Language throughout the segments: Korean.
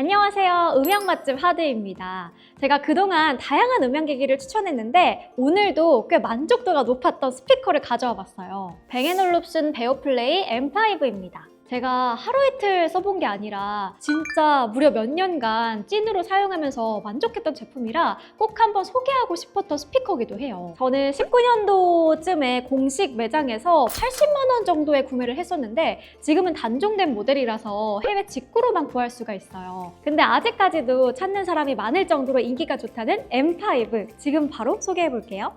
안녕하세요. 음향 맛집 하드입니다. 제가 그동안 다양한 음향기기를 추천했는데 오늘도 꽤 만족도가 높았던 스피커를 가져와 봤어요. 뱅앤올룹슨 베어플레이 M5입니다. 제가 하루 이틀 써본 게 아니라 진짜 무려 몇 년간 찐으로 사용하면서 만족했던 제품이라 꼭 한번 소개하고 싶었던 스피커기도 해요. 저는 19년도쯤에 공식 매장에서 80만 원 정도에 구매를 했었는데 지금은 단종된 모델이라서 해외 직구로만 구할 수가 있어요. 근데 아직까지도 찾는 사람이 많을 정도로 인기가 좋다는 M5, 지금 바로 소개해 볼게요.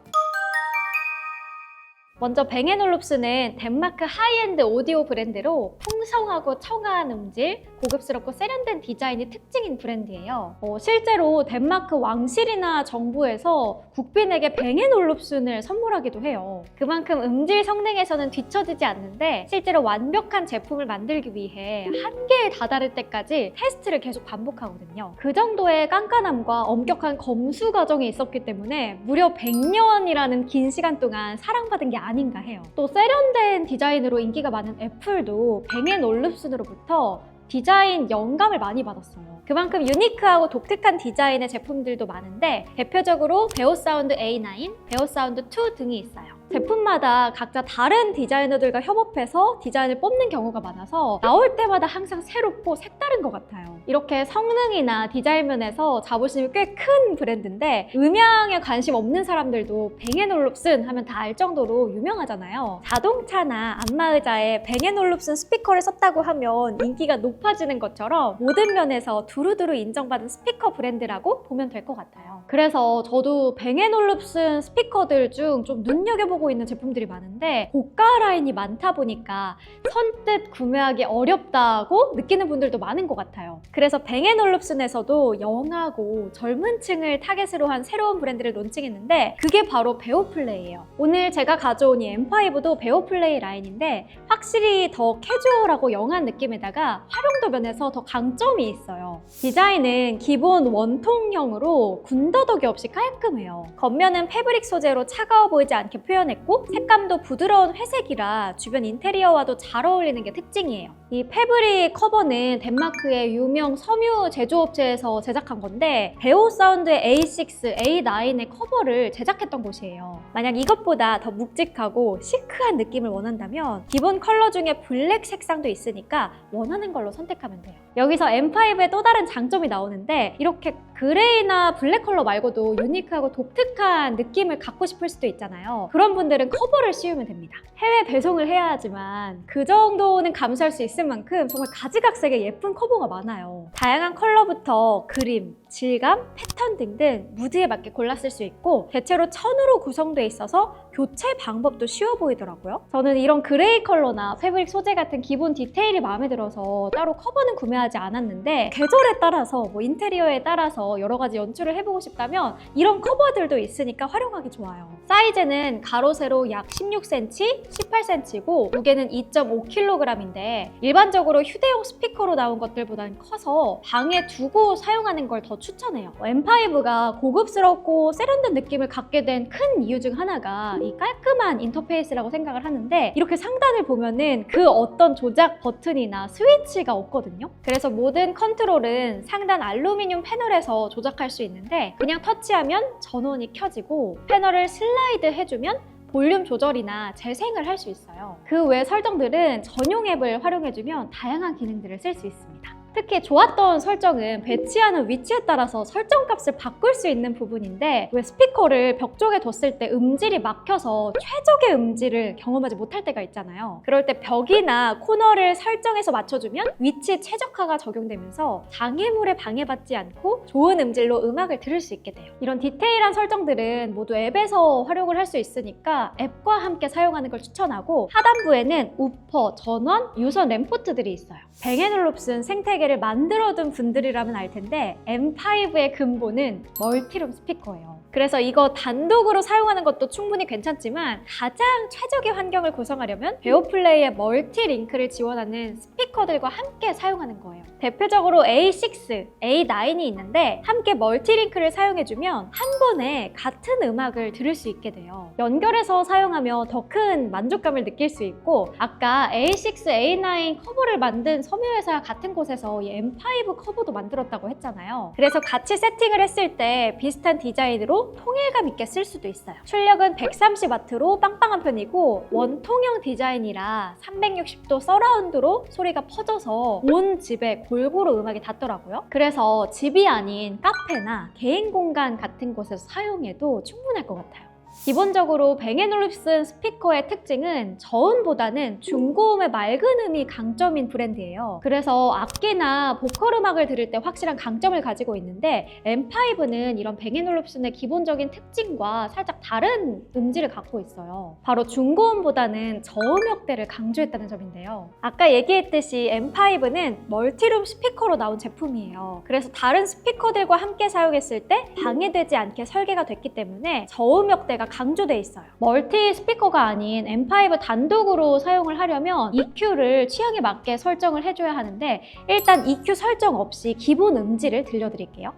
먼저 뱅앤올룹슨은 덴마크 하이엔드 오디오 브랜드로 풍성하고 청아한 음질, 고급스럽고 세련된 디자인이 특징인 브랜드예요. 실제로 덴마크 왕실이나 정부에서 국빈에게 뱅앤올룹슨을 선물하기도 해요. 그만큼 음질 성능에서는 뒤처지지 않는데 실제로 완벽한 제품을 만들기 위해 한계에 다다를 때까지 테스트를 계속 반복하거든요. 그 정도의 깐깐함과 엄격한 검수 과정이 있었기 때문에 무려 100년이라는 긴 시간 동안 사랑받은 게 아닌가 해요. 또 세련된 디자인으로 인기가 많은 애플도 뱅앤올룹슨으로부터 디자인 영감을 많이 받았어요. 그만큼 유니크하고 독특한 디자인의 제품들도 많은데 대표적으로 베오사운드 A9, 베오사운드 2 등이 있어요. 제품마다 각자 다른 디자이너들과 협업해서 디자인을 뽑는 경우가 많아서 나올 때마다 항상 새롭고 색다른 것 같아요. 이렇게 성능이나 디자인 면에서 자부심이 꽤 큰 브랜드인데 음향에 관심 없는 사람들도 뱅앤올룹슨 하면 다 알 정도로 유명하잖아요. 자동차나 안마의자에 뱅앤올룹슨 스피커를 썼다고 하면 인기가 높아지는 것처럼 모든 면에서 두루두루 인정받은 스피커 브랜드라고 보면 될 것 같아요. 그래서 저도 뱅앤올룹슨 스피커들 중 좀 눈여겨보고 있는 제품들이 많은데 고가 라인이 많다 보니까 선뜻 구매하기 어렵다고 느끼는 분들도 많은 것 같아요. 그래서 뱅앤올룹슨에서도 영하고 젊은 층을 타겟으로 한 새로운 브랜드를 론칭했는데 그게 바로 베오플레이예요. 오늘 제가 가져온 이 M5도 베오플레이 라인인데 확실히 더 캐주얼하고 영한 느낌에다가 활용도 면에서 더 강점이 있어요. 디자인은 기본 원통형으로 군더더기 없이 깔끔해요. 겉면은 패브릭 소재로 차가워 보이지 않게 표현했고 색감도 부드러운 회색이라 주변 인테리어와도 잘 어울리는 게 특징이에요. 이 패브릭 커버는 덴마크의 유명 섬유 제조업체에서 제작한 건데 베오사운드의 A6, A9의 커버를 제작했던 곳이에요. 만약 이것보다 더 묵직하고 시크한 느낌을 원한다면 기본 컬러 중에 블랙 색상도 있으니까 원하는 걸로 선택하면 돼요. 여기서 M5의 또 다른 장점이 나오는데 이렇게 그레이나 블랙 컬러 말고도 유니크하고 독특한 느낌을 갖고 싶을 수도 있잖아요. 그런 분들은 커버를 씌우면 됩니다. 해외 배송을 해야 하지만 그 정도는 감수할 수 있을 만큼 정말 가지각색의 예쁜 커버가 많아요. 다양한 컬러부터 그림, 질감, 패턴 등등 무드에 맞게 골라 쓸 수 있고 대체로 천으로 구성되어 있어서 교체 방법도 쉬워 보이더라고요. 저는 이런 그레이 컬러나 패브릭 소재 같은 기본 디테일이 마음에 들어서 따로 커버는 구매하지 않았는데 계절에 따라서 인테리어에 따라서 여러 가지 연출을 해보고 싶다면 이런 커버들도 있으니까 활용하기 좋아요. 사이즈는 가로 세로 약 16cm, 18cm고 무게는 2.5kg인데 일반적으로 휴대용 스피커로 나온 것들보다는 커서 방에 두고 사용하는 걸 더 추천해요. M5가 고급스럽고 세련된 느낌을 갖게 된 큰 이유 중 하나가 이 깔끔한 인터페이스라고 생각을 하는데 이렇게 상단을 보면은 그 어떤 조작 버튼이나 스위치가 없거든요. 그래서 모든 컨트롤은 상단 알루미늄 패널에서 조작할 수 있는데 그냥 터치하면 전원이 켜지고 패널을 슬라이드 해주면 볼륨 조절이나 재생을 할 수 있어요. 그 외 설정들은 전용 앱을 활용해주면 다양한 기능들을 쓸 수 있습니다. 특히 좋았던 설정은 배치하는 위치에 따라서 설정값을 바꿀 수 있는 부분인데 왜 스피커를 벽 쪽에 뒀을 때 음질이 막혀서 최적의 음질을 경험하지 못할 때가 있잖아요. 그럴 때 벽이나 코너를 설정해서 맞춰주면 위치 최적화가 적용되면서 장애물에 방해받지 않고 좋은 음질로 음악을 들을 수 있게 돼요. 이런 디테일한 설정들은 모두 앱에서 활용을 할 수 있으니까 앱과 함께 사용하는 걸 추천하고 하단부에는 우퍼, 전원, 유선 램포트들이 있어요. 뱅앤올룹슨 생태계를 만들어둔 분들이라면 알 텐데 M5의 근본은 멀티룸 스피커예요. 그래서 이거 단독으로 사용하는 것도 충분히 괜찮지만 가장 최적의 환경을 구성하려면 베오플레이의 멀티 링크를 지원하는 스피커들과 함께 사용하는 거예요. 대표적으로 A6, A9이 있는데 함께 멀티 링크를 사용해주면 한 번에 같은 음악을 들을 수 있게 돼요. 연결해서 사용하면 더 큰 만족감을 느낄 수 있고 아까 A6, A9 커버를 만든 섬유회사 같은 곳에서 위해서 이 M5 커버도 만들었다고 했잖아요. 그래서 같이 세팅을 했을 때 비슷한 디자인으로 통일감 있게 쓸 수도 있어요. 출력은 130W로 빵빵한 편이고 원통형 디자인이라 360도 서라운드로 소리가 퍼져서 온 집에 골고루 음악이 닿더라고요. 그래서 집이 아닌 카페나 개인 공간 같은 곳에서 사용해도 충분할 것 같아요. 기본적으로 뱅앤올uf슨 스피커의 특징은 저음보다는 중고음의 맑은 음이 강점인 브랜드예요. 그래서 악기나 보컬 음악을 들을 때 확실한 강점을 가지고 있는데 M5는 이런 뱅앤올uf슨의 기본적인 특징과 살짝 다른 음질을 갖고 있어요. 바로 중고음보다는 저음역대를 강조했다는 점인데요. 아까 얘기했듯이 M5는 멀티룸 스피커로 나온 제품이에요. 그래서 다른 스피커들과 함께 사용했을 때 방해되지 않게 설계가 됐기 때문에 저음역대가 강조돼 있어요. 멀티 스피커가 아닌 M5 단독으로 사용을 하려면 EQ를 취향에 맞게 설정을 해줘야 하는데 일단 EQ 설정 없이 기본 음질을 들려드릴게요.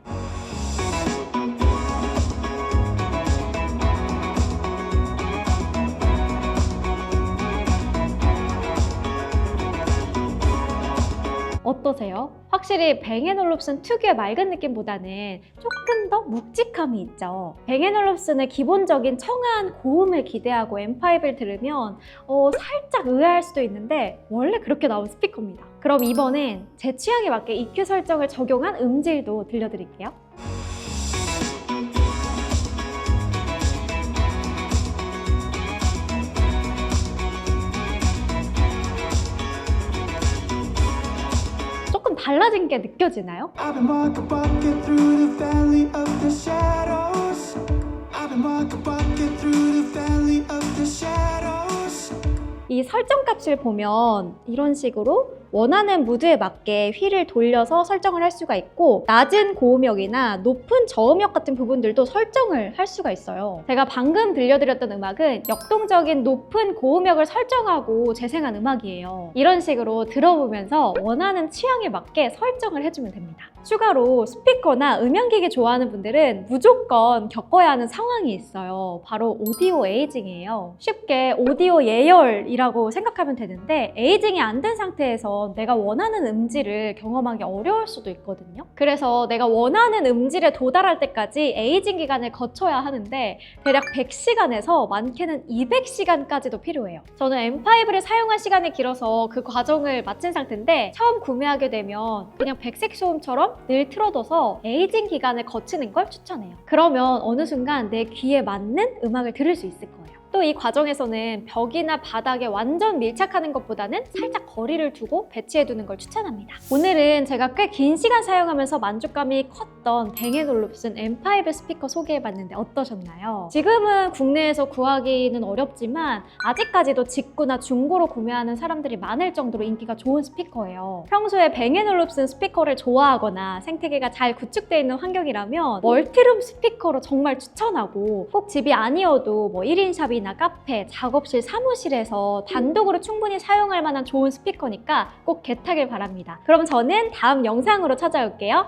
어떠세요? 확실히 뱅앤올uf슨 특유의 맑은 느낌보다는 조금 더 묵직함이 있죠. 뱅앤올uf슨의 기본적인 청아한 고음을 기대하고 M5를 들으면 살짝 의아할 수도 있는데 원래 그렇게 나온 스피커입니다. 그럼 이번엔 제 취향에 맞게 EQ 설정을 적용한 음질도 들려드릴게요. 달라진 게 느껴지나요? 이 설정 값을 보면 이런 식으로 원하는 무드에 맞게 휠을 돌려서 설정을 할 수가 있고 낮은 고음역이나 높은 저음역 같은 부분들도 설정을 할 수가 있어요. 제가 방금 들려드렸던 음악은 역동적인 높은 고음역을 설정하고 재생한 음악이에요. 이런 식으로 들어보면서 원하는 취향에 맞게 설정을 해주면 됩니다. 추가로 스피커나 음향기기 좋아하는 분들은 무조건 겪어야 하는 상황이 있어요. 바로 오디오 에이징이에요. 쉽게 오디오 예열이라고 생각하면 되는데 에이징이 안 된 상태에서 내가 원하는 음질을 경험하기 어려울 수도 있거든요. 그래서 내가 원하는 음질에 도달할 때까지 에이징 기간을 거쳐야 하는데 대략 100시간에서 많게는 200시간까지도 필요해요. 저는 M5를 사용한 시간이 길어서 그 과정을 마친 상태인데 처음 구매하게 되면 그냥 백색 소음처럼 늘 틀어둬서 에이징 기간을 거치는 걸 추천해요. 그러면 어느 순간 내 귀에 맞는 음악을 들을 수 있을 거예요. 또 이 과정에서는 벽이나 바닥에 완전 밀착하는 것보다는 살짝 거리를 두고 배치해두는 걸 추천합니다. 오늘은 제가 꽤 긴 시간 사용하면서 만족감이 컸던 뱅앤올uf슨 M5 스피커 소개해봤는데 어떠셨나요? 지금은 국내에서 구하기는 어렵지만 아직까지도 직구나 중고로 구매하는 사람들이 많을 정도로 인기가 좋은 스피커예요. 평소에 뱅앤올uf슨 스피커를 좋아하거나 생태계가 잘 구축되어 있는 환경이라면 멀티룸 스피커로 정말 추천하고 꼭 집이 아니어도 뭐 1인 샵이 나 카페, 작업실, 사무실에서 단독으로 충분히 사용할 만한 좋은 스피커니까 꼭 개타길 바랍니다. 그럼 저는 다음 영상으로 찾아올게요.